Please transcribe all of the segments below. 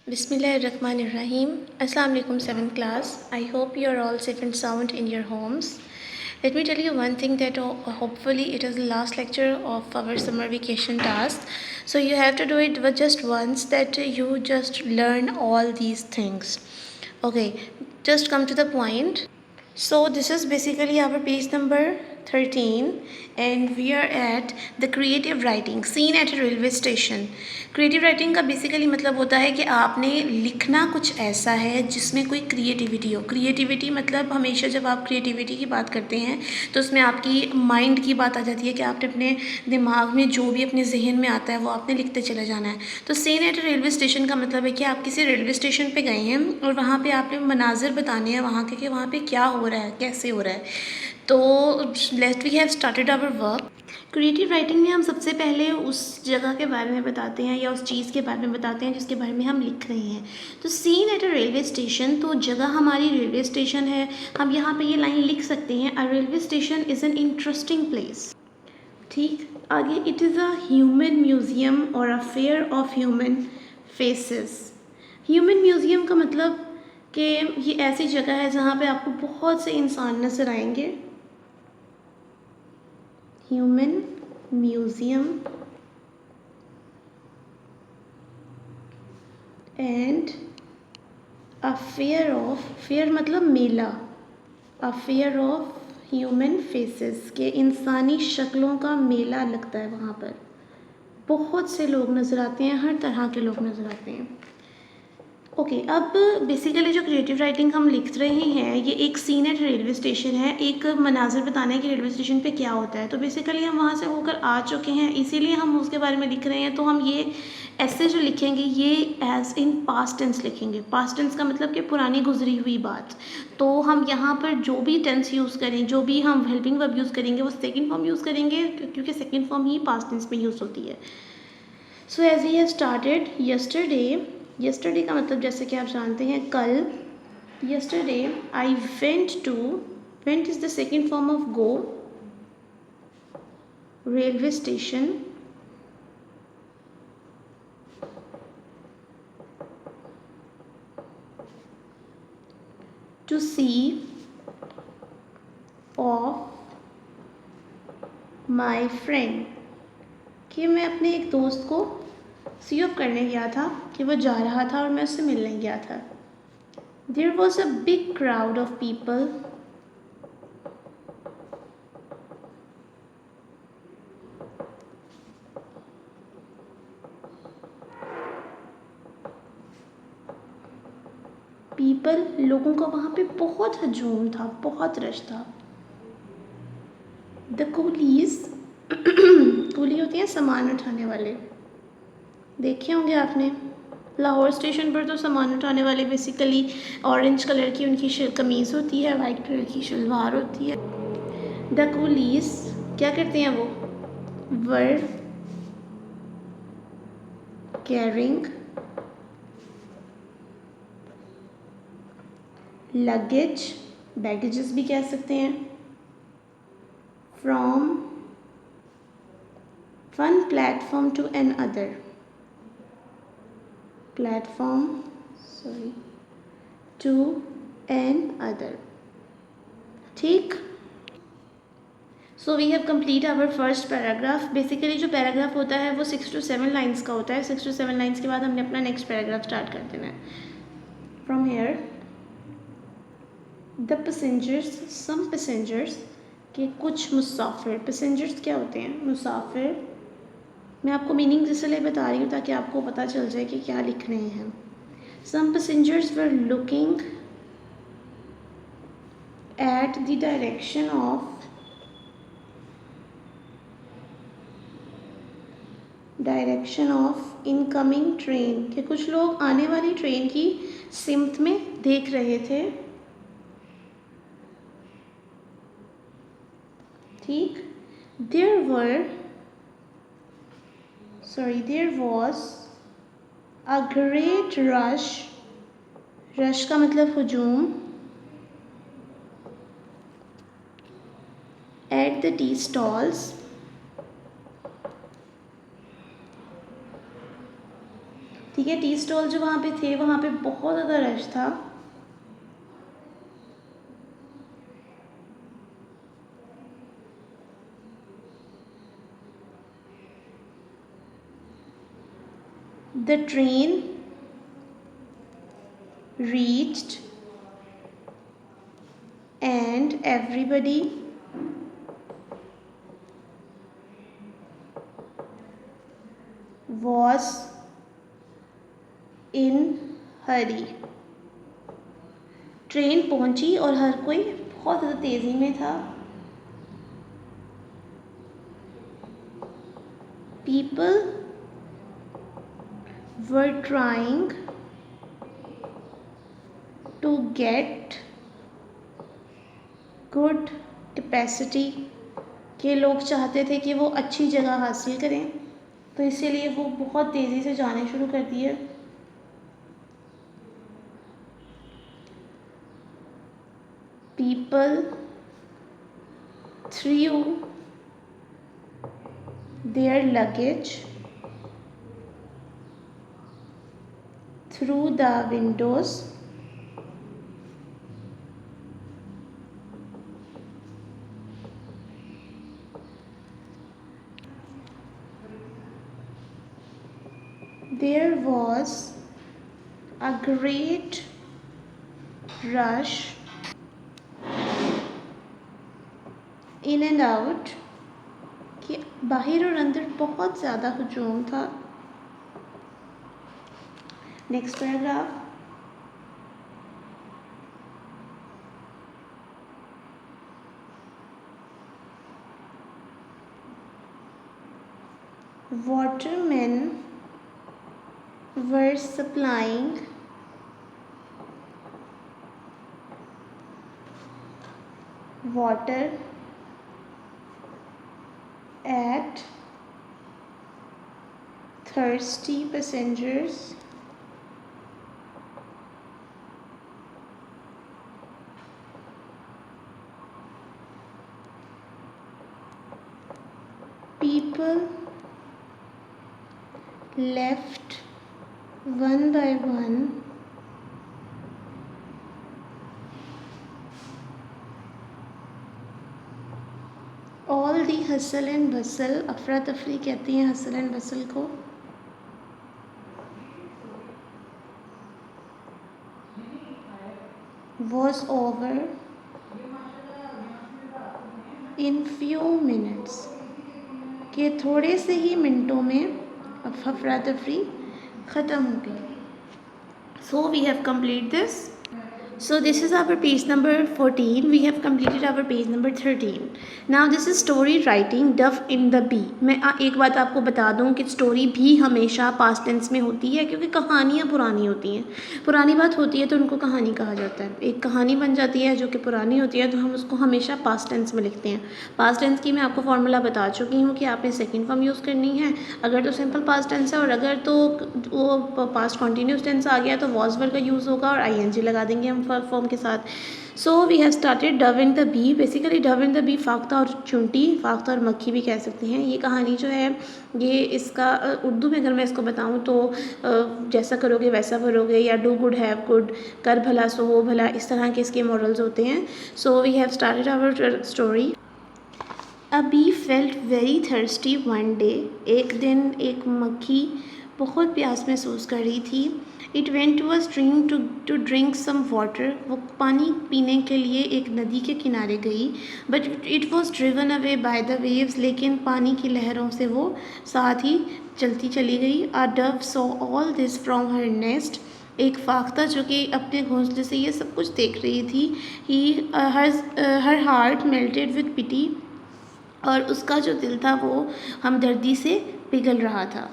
Bismillahirrahmanirrahim. Assalamu alaikum 7th class. I hope you are all safe and sound in your homes. Let me tell you one thing that hopefully it is the last lecture of our summer vacation task. So you have to do it just once, that you just learn all these things. Okay, just come to the point. So this is basically our page number 13 and we are at the creative writing scene at a railway station. Creative writing का basically मतलब होता है कि आपने लिखना कुछ ऐसा है जिसमें कोई क्रिएटिविटी हो। क्रिएटिविटी मतलब हमेशा जब आप क्रिएटिविटी की बात करते हैं तो उसमें आपकी माइंड की बात आ जाती है कि आपने अपने दिमाग में जो भी अपने जहन में आता है वो आपने लिखते चले जाना है। तो सीन एट रेलवे स्टेशन का मतलब है कि आप किसी रेलवे स्टेशन पे गए हैं और वहाँ पे आपने मनाजिर बताने हैं वहाँ के कि वहाँ पे क्या हो रहा है, कैसे हो रहा है। तो let we have started our work. Creative writing में हम सबसे पहले उस जगह के बारे में बताते हैं या उस चीज़ के बारे में बताते हैं जिसके बारे में हम लिख रहे हैं। तो scene at a railway station, तो जगह हमारी रेलवे स्टेशन है। हम यहाँ पे ये लाइन लिख सकते हैं, a railway station is an interesting place. ठीक, आगे, it is a human museum और a fair of human faces. Human museum का मतलब कि ये ऐसी जगह है जहाँ पे आपको बहुत से इंसान नज़र आएंगे। Human museum and a fair of, fair मतलब मेला, a fair of human faces, के इंसानी शक्लों का मेला लगता है वहाँ पर। बहुत से लोग नज़र आते हैं, हर तरह के लोग नज़र आते हैं। ओके, अब बेसिकली जो क्रिएटिव राइटिंग हम लिख रहे हैं ये एक सीन एट रेलवे स्टेशन है, एक मनाजिर बताना है कि रेलवे स्टेशन पे क्या होता है। तो बेसिकली हम वहाँ से होकर आ चुके हैं, इसीलिए हम उसके बारे में लिख रहे हैं। तो हम ये ऐसे जो लिखेंगे ये एज इन पास्ट टेंस लिखेंगे। पास्ट टेंस का मतलब कि पुरानी गुजरी हुई बात। तो हम यहाँ पर जो भी टेंस यूज़ करें, जो भी हम हेल्पिंग वर्ब यूज़ करेंगे वो सेकेंड फॉर्म यूज़ करेंगे, क्योंकि सेकेंड फॉर्म ही पास्ट टेंस में यूज़ होती है। So as he have started yesterday, yesterday का मतलब जैसे कि आप जानते हैं कल। Yesterday I went to, went is the second form of go, railway station to see off my friend, कि मैं अपने एक दोस्त को सी ऑफ करने गया था, कि वो जा रहा था और मैं उससे मिलने गया था। There was a big crowd of people, people लोगों का वहाँ पे बहुत हजूम था, बहुत रश था। द कूलीज, कूली होती हैं सामान उठाने वाले, देखे होंगे आपने। लाहौर स्टेशन पर तो सामान उठाने वाले बेसिकली ऑरेंज कलर की उनकी कमीज़ होती है, वाइट कलर की शलवार होती है। द कूलीज क्या करते हैं वो, वर कैरिंग लगेज, बैगेजेस भी कह सकते हैं, from one platform to another, platform sorry to another. ठीक, so we have complete our first paragraph. Basically जो पैराग्राफ होता है वो 6 to 7 लाइन्स का होता है। 6 to 7 लाइन्स के बाद हमने अपना नेक्स्ट पैराग्राफ स्टार्ट कर देना है। From here, the passengers, some passengers, के कुछ मुसाफिर। पैसेंजर्स क्या होते हैं, मुसाफिर। मैं आपको मीनिंग इसलिए बता रही हूँ ताकि आपको पता चल जाए कि क्या लिख रहे हैं। Some passengers were looking at the direction of, direction of incoming train, के कुछ लोग आने वाली ट्रेन की सिमत में देख रहे थे। ठीक, there was a great rush, rush का मतलब हजूम, एट द टी स्टॉल्स। ठीक है। टी स्टॉल जो वहाँ पे थे वहाँ पे बहुत ज़्यादा रश था। The train reached and everybody was in hurry। Train पहुंची और हर कोई बहुत ज़्यादा तेज़ी में था। People were trying to get good capacity, के लोग चाहते थे कि वो अच्छी जगह हासिल करें, तो इसीलिए वो बहुत तेज़ी से जाने शुरू कर दिए। People threw their luggage through the windows there was a great rush in and out, कि बाहर और अंदर बहुत ज़्यादा हुजूम था। Next paragraph. Watermen were supplying water at thirsty passengers people left one by one all the hustle and bustle, अफरा तफरी कहती हैं हसल एंड बसल को, was over in few minutes, कि थोड़े से ही मिनटों में अफरा तफरी ख़त्म हो गई। So we have completed this. So this is our page number 14. We have completed our page number 13. Now this is story writing Dove in the Bee. मैं एक बात आपको बता दूं कि स्टोरी भी हमेशा पास्ट टेंस में होती है, क्योंकि कहानियाँ पुरानी होती हैं। पुरानी बात होती है तो उनको कहानी कहा जाता है। एक कहानी बन जाती है जो कि पुरानी होती है तो हम उसको हमेशा पास्ट टेंस में लिखते हैं। पास्ट टेंस की मैं आपको फॉर्मूला बता चुकी हूँ कि आपने सेकेंड फॉर्म यूज़ करनी है अगर तो सिंपल पास्ट टेंस है, और अगर तो वो पास्ट कॉन्टीन्यूस टेंस आ गया तो वॉज वर्ब का यूज़ होगा और आईएनजी लगा देंगे हम फॉर्म के साथ। So we have started dove and the bee. Basically dove and the bee फाख्ता और चुंटी, फाख्ता और मक्खी भी कह सकते हैं। ये कहानी जो है ये इसका उर्दू में अगर मैं इसको बताऊँ तो जैसा करोगे वैसा भरोगे, या डू गुड हैव गुड, कर भला सो हो भला, इस तरह के इसके मॉडल्स होते हैं। So we have started our story. A bee felt very thirsty one day. एक दिन एक मक्खी बहुत प्यास महसूस कर रही थी। It went to a stream to drink some water. वो पानी पीने के लिए एक नदी के किनारे गई। But it was driven away by the waves. लेकिन पानी की लहरों से वो साथ ही चलती चली गई। A dove saw all this from her nest. एक फाख्ता जो कि अपने घोंसले से ये सब कुछ देख रही थी। ही हर हार्ट मेल्टेड विद पिटी। और उसका जो दिल था वो हमदर्दी से पिघल रहा था।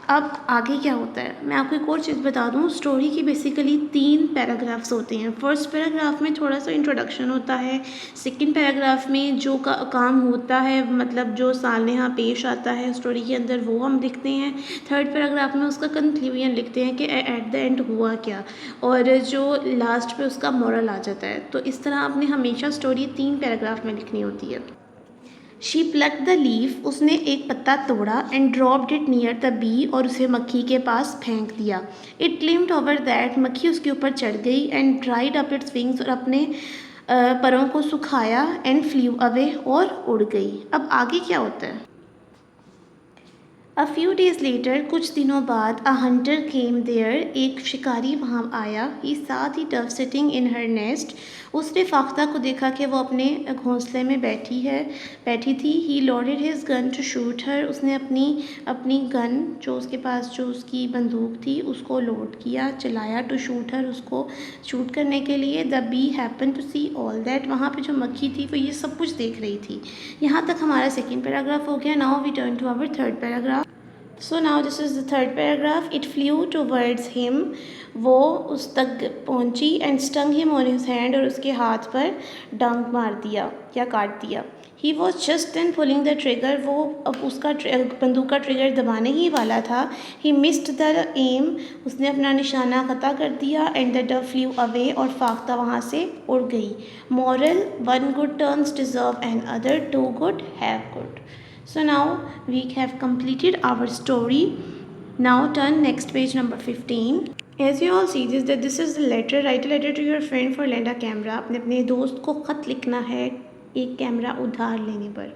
अब आगे क्या होता है मैं आपको एक और चीज़ बता दूं। स्टोरी की बेसिकली 3 पैराग्राफ्स होते हैं। फर्स्ट पैराग्राफ में थोड़ा सा इंट्रोडक्शन होता है। सेकंड पैराग्राफ में जो काम होता है, मतलब जो सालनेहा पेश आता है स्टोरी के अंदर, वो हम लिखते हैं। थर्ड पैराग्राफ में उसका कंक्लूजन लिखते हैं कि एट द एंड हुआ क्या, और जो लास्ट पे उसका मॉरल आ जाता है। तो इस तरह आपने हमेशा स्टोरी 3 पैराग्राफ में लिखनी होती है। शी प्लक द लीफ, उसने एक पत्ता तोड़ा, and dropped it near the bee, और उसे मक्खी के पास फेंक दिया. इट क्लिम्ड ओवर दैट, मक्खी उसके ऊपर चढ़ गई, and dried up its wings, और अपने परों को सुखाया, एंड फ्ल्यू अवे, और उड़ गई. अब आगे क्या होता है? A few days later, कुछ दिनों बाद, a hunter came there, एक शिकारी वहाँ आया. He saw the dove sitting in her nest, उसने फाख्ता को देखा कि वो अपने घोंसले में बैठी थी. He loaded his gun to shoot her, उसने अपनी गन जो उसके पास जो उसकी बंदूक थी उसको लोड किया, चलाया, to shoot her, उसको शूट करने के लिए. The bee happened to see all that, वहाँ पे जो मक्खी थी वो ये सब कुछ देख रही थी. यहाँ तक हमारा सेकेंड पैराग्राफ हो गया. Now we turn to our third paragraph. So now this is the third paragraph. It flew towards him, वो उस तक पहुँची, and stung him on his hand, और उसके हाथ पर डंक मार दिया या काट दिया. He was just then pulling the trigger, वो अब उसका बंदूक का ट्रिगर दबाने ही वाला था. He missed the aim, उसने अपना निशाना ख़ता कर दिया, and the dove flew away, और फाख्ता वहाँ से उड़ गई. Moral: one good turns deserve another, two good have good. So now we have completed our story. Now turn next page number 15. As you all see this is the letter. Write a letter to your friend for lend a camera. अपने दोस्त को ख़त लिखना है एक camera उधार लेने पर.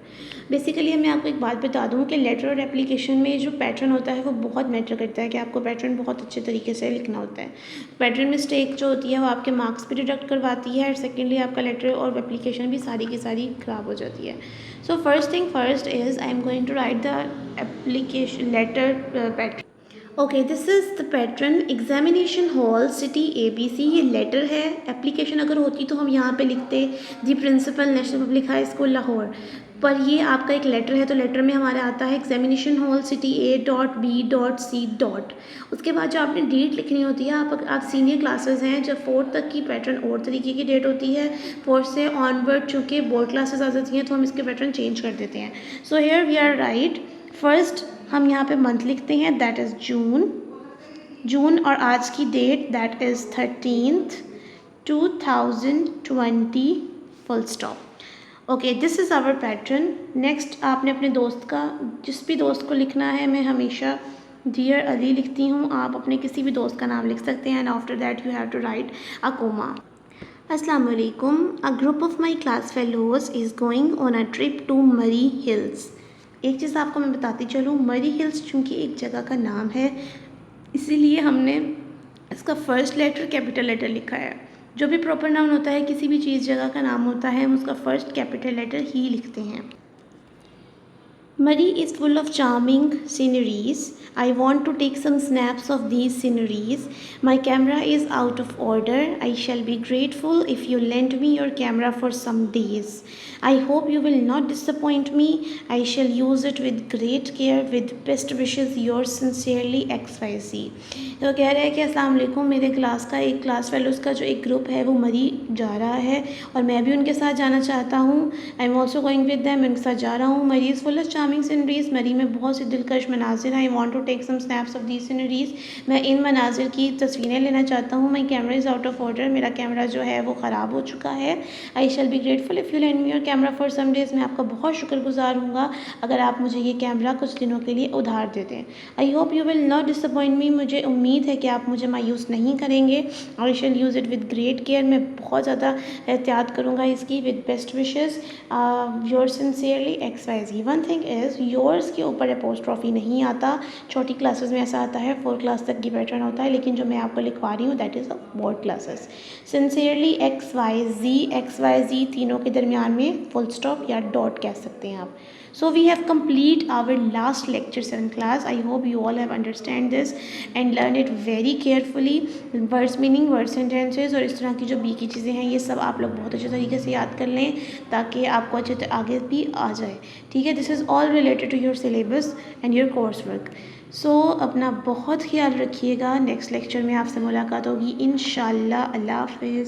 बेसिकली मैं आपको एक बात बता दूं कि लेटर और एप्लीकेशन में जो पैटर्न होता है वो बहुत मैटर करता है कि आपको पैटर्न बहुत अच्छे तरीके से लिखना होता है. पैटर्न मिस्टेक जो होती है वो आपके मार्क्स भी डिडक्ट करवाती है, और सेकेंडली आपका लेटर और एप्लीकेशन भी सारी की सारी ख़राब हो जाती है. So first thing first is I am going to write the application letter pattern. Okay, this is the pattern. Examination hall, city ABC, ये लेटर है. एप्लीकेशन अगर होती तो हम यहाँ पे लिखते the principal national public high school Lahore, पर ये आपका एक लेटर है तो लेटर में हमारा आता है एग्जामिनेशन हॉल सिटी A.B.C. उसके बाद जो आपने डेट लिखनी होती है, आप सीनियर क्लासेस हैं, जब 4th तक की पैटर्न और तरीके की डेट होती है. 4th से ऑनवर्ड चूँकि बोर्ड क्लासेस आ जाती हैं तो हम इसके पैटर्न चेंज कर देते हैं. So here we are right. First हम यहाँ पे मंथ लिखते हैं, दैट इज़ जून, और आज की date that is 13th 2020 full stop. Okay, this is our pattern. Next आपने अपने दोस्त का, जिस भी दोस्त को लिखना है, मैं हमेशा डियर अली लिखती हूँ, आप अपने किसी भी दोस्त का नाम लिख सकते हैं. And after that you have to write a comma. अस्सलाम वालेकुम. A group of my class fellows is going on a trip to Murree hills. एक चीज़ आपको मैं बताती चलूँ, मरी हिल्स चूँकि एक जगह का नाम है इसीलिए हमने इसका फर्स्ट लेटर कैपिटल लेटर लिखा है. जो भी प्रॉपर नाउन होता है, किसी भी चीज़ जगह का नाम होता है, हम उसका फर्स्ट कैपिटल लेटर ही लिखते हैं. Murray is full of charming sceneries. I want to take some snaps of these sceneries. My camera is out of order. I shall be grateful if you lend me your camera for some days. I hope you will not disappoint me. I shall use it with great care. With best wishes, yours sincerely, XYZ. तो कह रहे हैं कि अस्सलाम वालेकुम, मेरे class का एक क्लास फेलोज़ का जो एक ग्रुप है वो मरी जा रहा है और मैं भी उनके साथ जाना चाहता हूँ. I am also going with them, उनके साथ जा रहा हूँ. Murree is full of charming sceneries, Murree में बहुत सी दिलकश मनाजिर हैं. I want to take some snaps of these sceneries, मैं इन मनाजिर की तस्वीरें लेना चाहता हूँ. My camera is out of order, मेरा कैमरा जो है वो ख़राब हो चुका है. I shall be grateful if you lend me your camera for some days, मैं आपका बहुत शुक्रगुजार हूँगा अगर आप मुझे ये कैमरा कुछ दिनों के लिए उधार दे दें. I hope you will not disappoint me, मुझे उम्मीद है कि आप मुझे मायूस नहीं करेंगे. I shall use it with great care, मैं बहुत ज़्यादा एहतियात करूँगा इसकी. With best wishes, your sincerely XYZ. One thing is, yours के ऊपर अपोस्ट्रॉफी नहीं आता. छोटी क्लासेस में ऐसा आता है, 4 क्लास तक की पैटर्न होता है, लेकिन जो मैं आपको लिखवा रही हूँ that is a board classes. Sincerely XYZ तीनों के दरमियान में फुल स्टॉप या डॉट कह सकते हैं आप. So we have complete our last lecture 7th class. I hope you all have understand this and learn it very carefully. Words meaning, word sentences और इस तरह की जो बी की चीज़ें हैं ये सब आप लोग बहुत अच्छे तरीके से याद कर लें ताकि आपको अच्छे से आगे भी आ जाए. ठीक है, this is all related to your syllabus and your course work. So अपना बहुत ख्याल रखिएगा. नेक्स्ट लेक्चर में आपसे मुलाकात होगी इंशाल्लाह. अल्लाह हाफिज़.